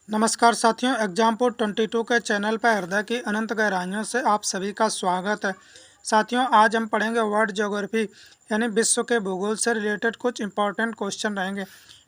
नमस्कार साथियों, एग्जामपुर 22 के चैनल पर हृदय की अनंत गहराइयों से आप सभी का स्वागत है। साथियों, आज हम पढ़ेंगे वर्ल्ड ज्योग्राफी यानी विश्व के भूगोल से रिलेटेड कुछ इंपॉर्टेंट क्वेश्चन रहेंगे।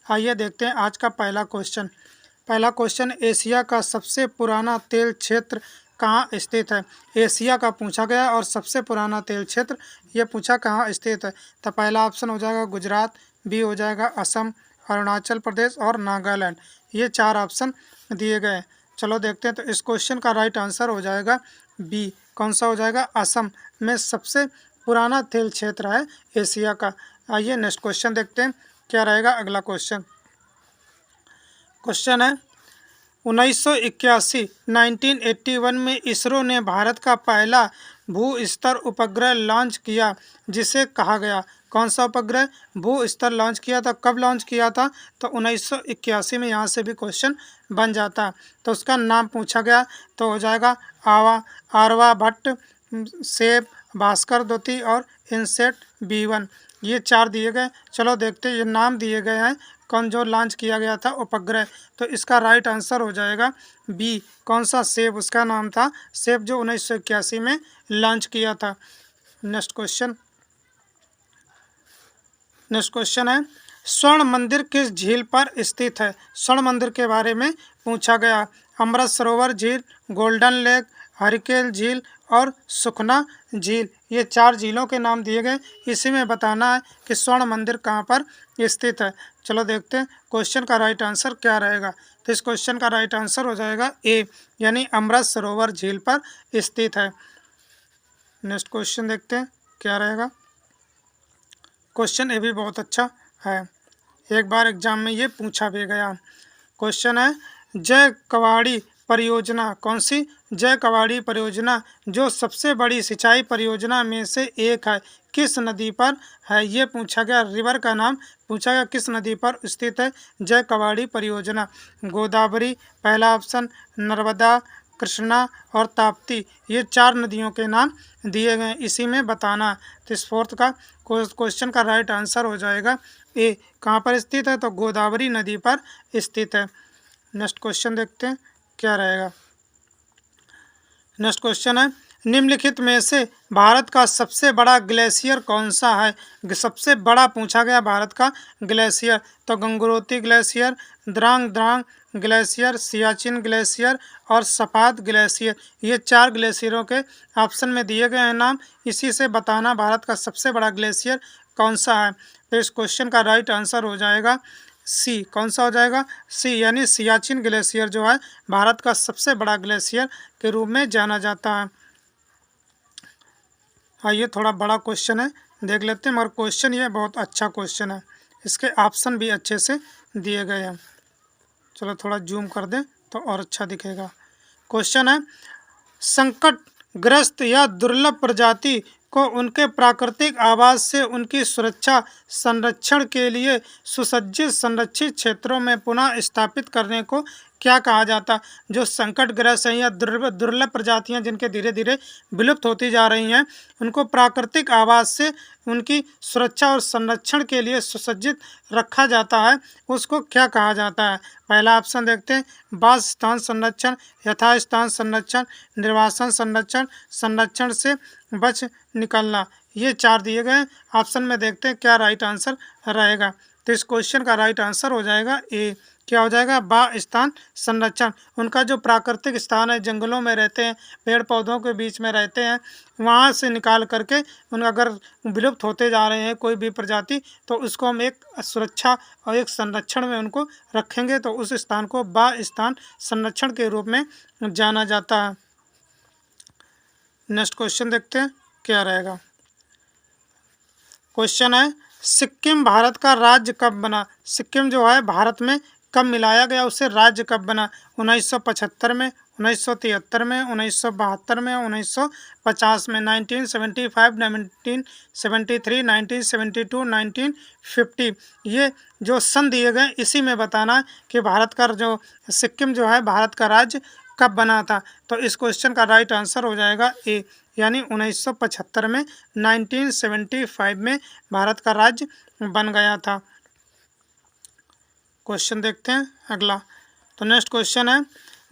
आइए देखते हैं आज का पहला क्वेश्चन, एशिया का सबसे पुराना तेल क्षेत्र कहाँ स्थित है। एशिया का पूछा गया और सबसे पुराना तेल क्षेत्र ये पूछा कहाँ स्थित है। तो पहला ऑप्शन हो जाएगा गुजरात, बी हो जाएगा असम, अरुणाचल प्रदेश और नागालैंड। ये चार ऑप्शन दिए गए। चलो देखते हैं। तो इस क्वेश्चन का राइट आंसर हो जाएगा बी। कौन सा हो जाएगा? असम में सबसे पुराना तेल क्षेत्र है एशिया का। आइए नेक्स्ट क्वेश्चन देखते हैं क्या रहेगा। अगला क्वेश्चन है 1981 1981 में इसरो ने भारत का पहला भू स्तर उपग्रह लॉन्च किया जिसे कहा गया। कौन सा उपग्रह भू स्तर लॉन्च किया था? कब लॉन्च किया था? तो 1981 में। यहाँ से भी क्वेश्चन बन जाता। तो उसका नाम पूछा गया तो हो जाएगा आर्यभट्ट, सेब, भास्कर द्वितीय और इनसेट B1। ये चार दिए गए। चलो देखते हैं ये नाम दिए गए हैं कौन जो लॉन्च किया गया था उपग्रह। तो इसका राइट आंसर हो जाएगा बी। कौन सा? सेब उसका नाम था। सेब जो 1981 में लॉन्च किया था। नेक्स्ट क्वेश्चन है स्वर्ण मंदिर किस झील पर स्थित है। स्वर्ण मंदिर के बारे में पूछा गया। अमृत सरोवर झील, गोल्डन लेक, हरिकेल झील और सुखना झील। ये चार झीलों के नाम दिए गए। इसी में बताना है कि स्वर्ण मंदिर कहाँ पर स्थित है। चलो देखते हैं क्वेश्चन का राइट आंसर क्या रहेगा। तो इस क्वेश्चन का राइट आंसर हो जाएगा ए, यानी अमृत सरोवर झील पर स्थित है। नेक्स्ट क्वेश्चन देखते हैं क्या रहेगा। क्वेश्चन ये भी बहुत अच्छा है, एक बार एग्जाम में ये पूछा भी गया। क्वेश्चन है जय कवाड़ी परियोजना कौन सी? जय कवाड़ी परियोजना जो सबसे बड़ी सिंचाई परियोजना में से एक है किस नदी पर है? ये पूछा गया। रिवर का नाम पूछा गया किस नदी पर स्थित है जय कवाड़ी परियोजना। गोदावरी पहला ऑप्शन, नर्मदा, कृष्णा और ताप्ती। ये चार नदियों के नाम दिए गए। इसी में बताना। तो इस फोर्थ का क्वेश्चन का राइट आंसर हो जाएगा ए। कहाँ पर स्थित है? तो गोदावरी नदी पर स्थित है। नेक्स्ट क्वेश्चन देखते हैं क्या रहेगा। नेक्स्ट क्वेश्चन है निम्नलिखित में से भारत का सबसे बड़ा ग्लेशियर कौन सा है। सबसे बड़ा पूछा गया भारत का ग्लेशियर। तो Gangotri glacier, Drang Drang glacier, Siachen glacier और सपाट ग्लेशियर। ये चार ग्लेशियरों के ऑप्शन में दिए गए हैं नाम। इसी से बताना भारत का सबसे बड़ा ग्लेशियर कौन सा है। तो इस क्वेश्चन का राइट आंसर हो जाएगा सी। कौन सा हो जाएगा? सी, यानी सियाचिन ग्लेशियर जो है भारत का सबसे बड़ा ग्लेशियर के रूप में जाना जाता है। ये थोड़ा बड़ा क्वेश्चन है, देख लेते हैं, मगर क्वेश्चन ये बहुत अच्छा क्वेश्चन है। इसके ऑप्शन भी अच्छे से दिए गए हैं। चलो थोड़ा जूम कर दें तो और अच्छा दिखेगा। क्वेश्चन है संकटग्रस्त या दुर्लभ प्रजाति को उनके प्राकृतिक आवास से उनकी सुरक्षा संरक्षण के लिए सुसज्जित संरक्षित क्षेत्रों में पुनः स्थापित करने को क्या कहा जाता? जो संकटग्रस्त हैं या दुर्लभ प्रजातियां जिनके धीरे धीरे विलुप्त होती जा रही हैं, उनको प्राकृतिक आवास से उनकी सुरक्षा और संरक्षण के लिए सुसज्जित रखा जाता है, उसको क्या कहा जाता है? पहला ऑप्शन देखते हैं, वास स्थान संरक्षण, यथास्थान संरक्षण, निर्वासन संरक्षण, संरक्षण से बच निकलना। ये चार दिए गए। ऑप्शन में देखते हैं क्या राइट आंसर रहेगा। तो इस क्वेश्चन का राइट आंसर हो जाएगा ए। क्या हो जाएगा? बा स्थान संरक्षण। उनका जो प्राकृतिक स्थान है, जंगलों में रहते हैं, पेड़ पौधों के बीच में रहते हैं, वहाँ से निकाल करके उन अगर विलुप्त होते जा रहे हैं कोई भी प्रजाति, तो उसको हम एक सुरक्षा और एक संरक्षण में उनको रखेंगे, तो उस स्थान को बा स्थान संरक्षण के रूप में जाना जाता है। नेक्स्ट क्वेश्चन देखते हैं क्या रहेगा। क्वेश्चन है सिक्किम भारत का राज्य कब बना? सिक्किम जो है भारत में कब मिलाया गया, उससे राज्य कब बना? 1975 में, 1973 में, 1972 में, 1950 में। 1975, 1973, 1972, 1950। ये जो सन दिए गए इसी में बताना है कि भारत का जो सिक्किम जो है भारत का राज्य कब बना था। तो इस क्वेश्चन का राइट आंसर हो जाएगा ए, यानी 1975 में, 1975 में भारत का राज्य बन गया था। क्वेश्चन देखते हैं अगला। तो नेक्स्ट क्वेश्चन है,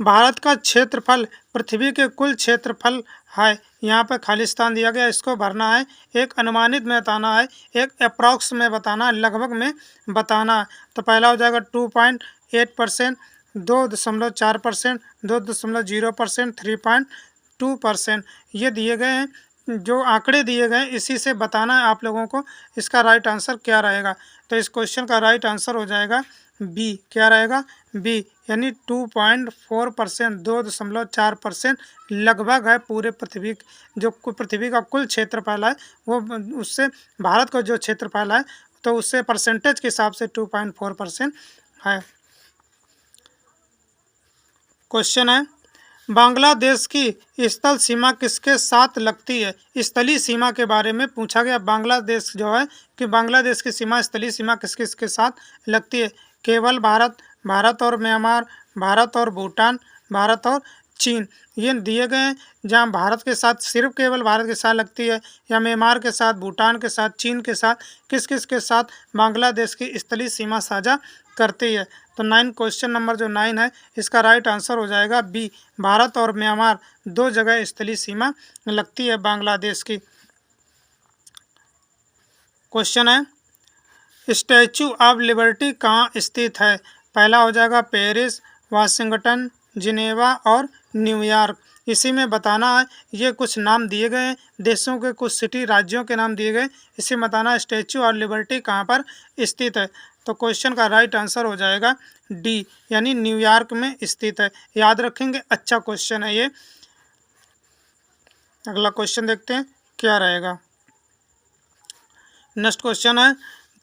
भारत का क्षेत्रफल पृथ्वी के कुल क्षेत्रफल है। यहाँ पे खालिस्तान दिया गया, इसको भरना है, एक अनुमानित में बताना है, एक अप्रॉक्स में बताना है, लगभग में बताना है। तो पहला हो जाएगा 2.8%, 2.4%, 2.0%, 3.2%। ये दिए गए हैं, जो आंकड़े दिए गए हैं इसी से बताना है आप लोगों को इसका राइट आंसर क्या रहेगा। तो इस क्वेश्चन का राइट आंसर हो जाएगा बी। क्या रहेगा? बी, यानी 2.4%, 2.4% लगभग है पूरे पृथ्वी, जो पृथ्वी का कुल क्षेत्रफल है वो, उससे भारत का जो क्षेत्रफल है तो उससे परसेंटेज के हिसाब से 2.4% है। क्वेश्चन है, बांग्लादेश की स्थल सीमा किसके साथ लगती है? स्थलीय सीमा के बारे में पूछा गया। बांग्लादेश जो है कि बांग्लादेश की सीमा, स्थलीय सीमा किस किस के साथ लगती है? केवल भारत, भारत और म्यांमार, भारत और भूटान, भारत और चीन, ये दिए गए हैं। जहाँ भारत के साथ, सिर्फ केवल भारत के साथ लगती है, या म्यांमार के साथ, भूटान के साथ, चीन के साथ, किस किस के साथ बांग्लादेश की स्थलीय सीमा साझा करती है? तो 9, क्वेश्चन नंबर जो 9 है इसका राइट आंसर हो जाएगा बी। भारत और म्यांमार दो जगह स्थलीय सीमा लगती है बांग्लादेश की। क्वेश्चन है, स्टैचू ऑफ लिबर्टी कहाँ स्थित है? पहला हो जाएगा पेरिस, वाशिंगटन, जिनेवा और न्यूयॉर्क। इसी में बताना है, ये कुछ नाम दिए गए हैं, देशों के कुछ सिटी, राज्यों के नाम दिए गए, इसी में बताना है स्टैचू ऑफ लिबर्टी कहाँ पर स्थित है। तो क्वेश्चन का राइट आंसर हो जाएगा डी, यानी न्यूयॉर्क में स्थित है। याद रखेंगे, अच्छा क्वेश्चन है ये। अगला क्वेश्चन देखते हैं क्या रहेगा। नेक्स्ट क्वेश्चन है,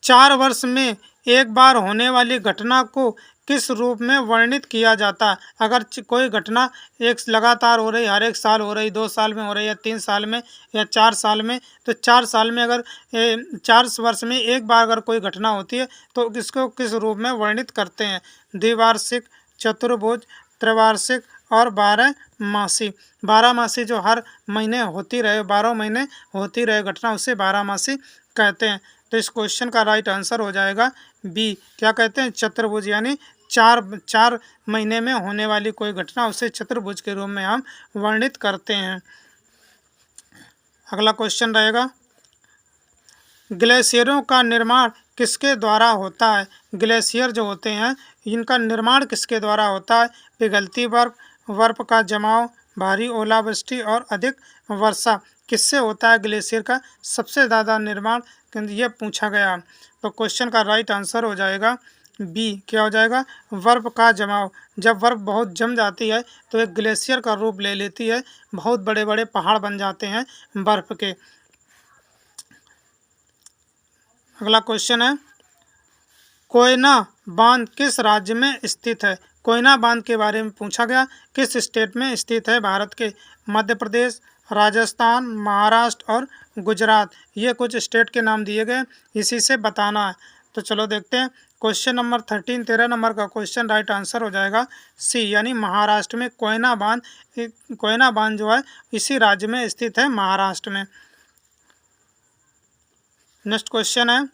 4 वर्ष में एक बार होने वाली घटना को किस रूप में वर्णित किया जाता है? अगर कोई घटना एक लगातार हो रही, हर एक साल हो रही, 2 साल में हो रही, या 3 साल में, या 4 साल में, तो 4 साल में अगर 4 वर्ष में एक बार अगर कोई घटना होती है तो इसको किस रूप में वर्णित करते हैं? द्विवार्षिक, चतुर्भुज, त्रैवार्षिक और 12 मासी। 12 मासी जो हर महीने होती रहे, 12 महीने होती रहे घटना, उसे 12 मासी कहते हैं। तो इस क्वेश्चन का राइट आंसर हो जाएगा बी। क्या कहते हैं? चतुर्भुज, यानी 4 महीने में होने वाली कोई घटना उसे चतुर्भुज के रूप में हम वर्णित करते हैं। अगला क्वेश्चन रहेगा, ग्लेशियरों का निर्माण किसके द्वारा होता है? ग्लेशियर जो होते हैं इनका निर्माण किसके द्वारा होता है? पिघलती बर्फ, बर्फ का जमाव, भारी ओलावृष्टि और अधिक वर्षा। किससे होता है ग्लेशियर का सबसे ज़्यादा निर्माण? ये पूछा गया। तो क्वेश्चन का राइट आंसर हो जाएगा बी। क्या हो जाएगा? बर्फ का जमाव। जब बर्फ बहुत जम जाती है तो एक ग्लेशियर का रूप ले लेती है, बहुत बड़े बड़े पहाड़ बन जाते हैं बर्फ के। अगला क्वेश्चन है, कोयना बांध किस राज्य में स्थित है? कोयना बांध के बारे में पूछा गया, किस स्टेट में स्थित है भारत के? मध्य प्रदेश, राजस्थान, महाराष्ट्र और गुजरात, ये कुछ स्टेट के नाम दिए गए, इसी से बताना है। तो चलो देखते हैं। क्वेश्चन नंबर 13, 13 नंबर का क्वेश्चन, राइट आंसर हो जाएगा सी, यानी महाराष्ट्र में कोयना बांध। कोयना बांध जो है इसी राज्य में स्थित है, महाराष्ट्र में। नेक्स्ट क्वेश्चन है,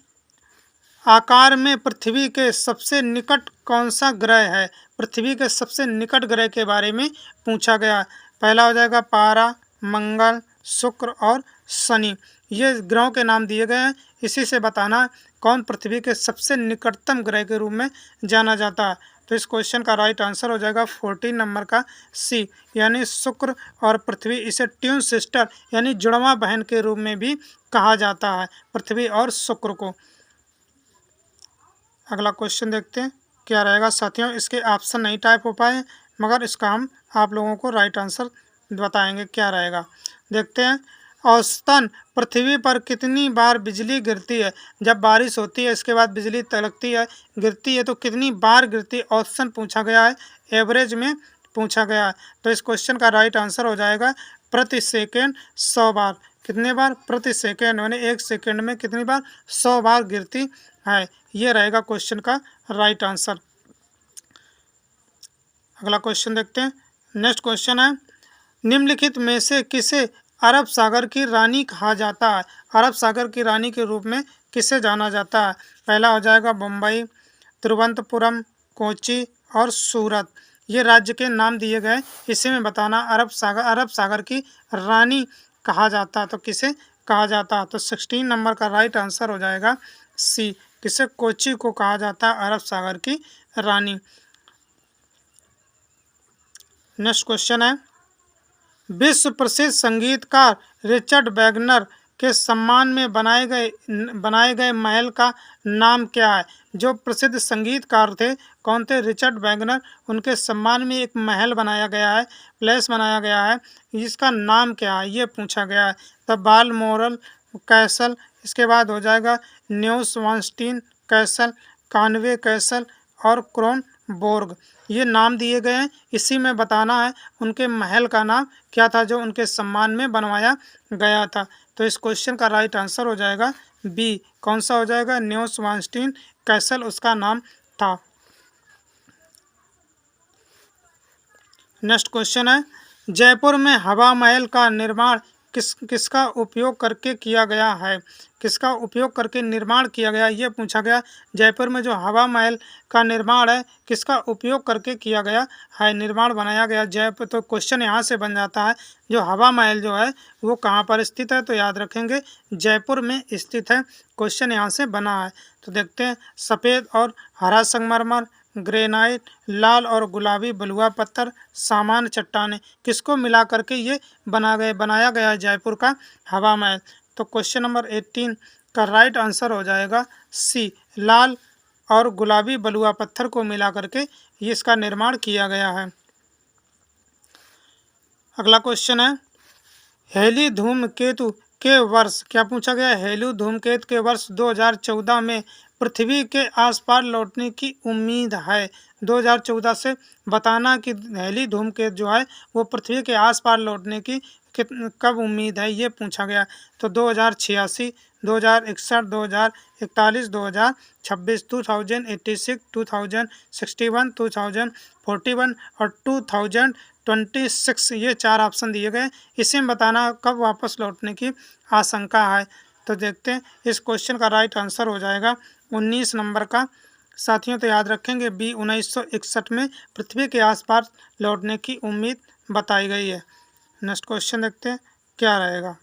आकार में पृथ्वी के सबसे निकट कौन सा ग्रह है? पृथ्वी के सबसे निकट ग्रह के बारे में पूछा गया। पहला हो जाएगा पारा, मंगल, शुक्र और शनि। ये ग्रहों के नाम दिए गए हैं, इसी से बताना कौन पृथ्वी के सबसे निकटतम ग्रह के रूप में जाना जाता है। तो इस क्वेश्चन का राइट आंसर हो जाएगा 14 नंबर का सी, यानी शुक्र और पृथ्वी। इसे ट्यून सिस्टर यानी जुड़वा बहन के रूप में भी कहा जाता है, पृथ्वी और शुक्र को। अगला क्वेश्चन देखते हैं क्या रहेगा साथियों। इसके ऑप्शन नहीं टाइप हो पाए, मगर इसका हम आप लोगों को राइट आंसर बताएंगे क्या रहेगा। देखते हैं, औसतन पृथ्वी पर कितनी बार बिजली गिरती है? जब बारिश होती है इसके बाद बिजली तड़कती है, गिरती है, तो कितनी बार गिरती है? औसतन पूछा गया है, एवरेज में पूछा गया है। तो इस क्वेश्चन का राइट आंसर हो जाएगा प्रति सेकेंड 100 बार। कितने बार? प्रति सेकेंड, यानी 1 सेकेंड में कितनी बार? 100 बार गिरती है। ये रहेगा क्वेश्चन का राइट आंसर। अगला क्वेश्चन देखते हैं। नेक्स्ट क्वेश्चन है, निम्नलिखित में से किसे अरब सागर की रानी कहा जाता है? अरब सागर की रानी के रूप में किसे जाना जाता है? पहला हो जाएगा मुंबई, तिरुवनंतपुरम, कोची और सूरत, ये राज्य के नाम दिए गए। इसी में बताना अरब सागर की रानी कहा जाता है, तो किसे कहा जाता है? तो 16 नंबर का राइट आंसर हो जाएगा सी, किसे? कोची को कहा जाता है अरब सागर की रानी। नेक्स्ट क्वेश्चन है, विश्व प्रसिद्ध संगीतकार रिचर्ड वैगनर के सम्मान में बनाए गए महल का नाम क्या है? जो प्रसिद्ध संगीतकार थे, कौन थे? रिचर्ड वैगनर, उनके सम्मान में एक महल बनाया गया है, प्लेस बनाया गया है, इसका नाम क्या है? ये पूछा गया है। द बालमोरल कैसल, इसके बाद हो जाएगा न्यूस्वानस्टीन कैसल, कानवे कैसल और क्रोनबोर्ग, ये नाम दिए गए हैं। इसी में बताना है उनके महल का नाम क्या था जो उनके सम्मान में बनवाया गया था। तो इस क्वेश्चन का राइट आंसर हो जाएगा बी, कौन सा हो जाएगा? न्यूस्वानस्टीन कैसल उसका नाम था। नेक्स्ट क्वेश्चन है, जयपुर में हवा महल का निर्माण किसका उपयोग करके किया गया है? किसका उपयोग करके निर्माण किया गया, ये पूछा गया। जयपुर में जो हवा महल का निर्माण है, किसका उपयोग करके किया गया है, निर्माण बनाया गया जयपुर? तो क्वेश्चन यहाँ से बन जाता है, जो हवा महल जो है वो कहाँ पर स्थित है? तो याद रखेंगे जयपुर में स्थित है। क्वेश्चन यहाँ से बना है। तो देखते हैं, सफ़ेद और हरा संगमरमर, ग्रेनाइट, लाल और गुलाबी बलुआ पत्थर, सामान्य चट्टानें, किसको मिला करके ये बनाया गया है जयपुर का हवा महल? तो क्वेश्चन नंबर 18 का राइट आंसर हो जाएगा सी, लाल और गुलाबी बलुआ पत्थर को मिला करके ये इसका निर्माण किया गया है। अगला क्वेश्चन है, हेली धूमकेतु के वर्ष, क्या पूछा गया? हेली धूमकेतु के वर्ष 2014 में पृथ्वी के आसपास लौटने की उम्मीद है। 2014 से बताना कि हेली धूमकेतु जो है वो पृथ्वी के आसपास लौटने की कब उम्मीद है, ये पूछा गया। तो 2086, 2061, 2041, 2026, 2086, 2061, 2041 और 2026, ये 4 ऑप्शन दिए गए। इसी में बताना कब वापस लौटने की आशंका है। तो देखते हैं, इस क्वेश्चन का राइट आंसर हो जाएगा 19 नंबर का। साथियों तो याद रखेंगे बी, 1961 में पृथ्वी के आसपास लौटने की उम्मीद बताई गई है। नेक्स्ट क्वेश्चन देखते हैं क्या रहेगा।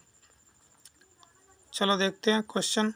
चलो देखते हैं क्वेश्चन,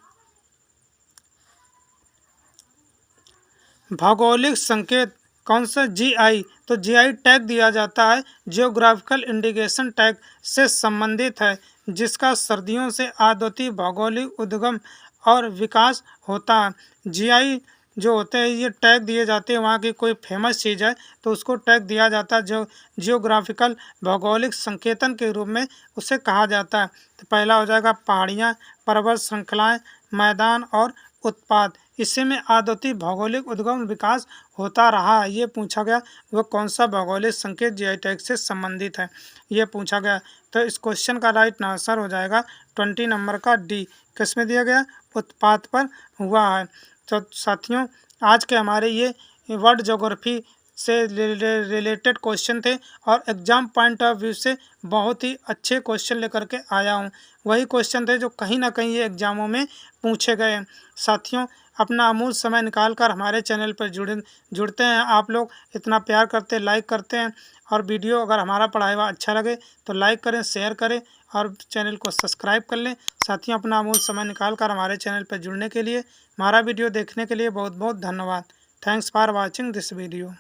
भौगोलिक संकेत कौन सा जीआई? तो जीआई टैग दिया जाता है जियोग्राफिकल इंडिकेशन टैग से संबंधित है, जिसका सर्दियों से अद्वितीय भौगोलिक उद्गम और विकास होता है। जीआई जो होते हैं ये टैग दिए जाते हैं, वहाँ की कोई फेमस चीज़ है तो उसको टैग दिया जाता है, जो जियोग्राफिकल भौगोलिक संकेतन के रूप में उसे कहा जाता है। तो पहला हो जाएगा पहाड़ियाँ, पर्वत श्रृंखलाएँ, मैदान और उत्पाद। इसी में अद्वितीय भौगोलिक उद्गम विकास होता रहा है, ये पूछा गया। वह कौन सा भौगोलिक संकेत जीआई टैग से संबंधित है, ये पूछा गया। तो इस क्वेश्चन का राइट आंसर हो जाएगा 20 नंबर का डी, किस में दिया गया? उत्पाद पर हुआ है। तो साथियों आज के हमारे ये वर्ल्ड ज्योग्राफी से रिलेटेड क्वेश्चन थे और एग्ज़ाम पॉइंट ऑफ व्यू से बहुत ही अच्छे क्वेश्चन लेकर के आया हूँ। वही क्वेश्चन थे जो कहीं ना कहीं ये एग्ज़ामों में पूछे गए हैं। साथियों अपना अमूल्य समय निकाल कर हमारे चैनल पर जुड़ते हैं। आप लोग इतना प्यार करते, लाइक करते हैं, और वीडियो अगर हमारा पढ़ाया हुआ अच्छा लगे तो लाइक करें, शेयर करें और चैनल को सब्सक्राइब कर लें। साथियों अपना अमूल्य समय निकाल कर हमारे चैनल पर जुड़ने के लिए, हमारा वीडियो देखने के लिए बहुत बहुत धन्यवाद। Thanks for watching this video.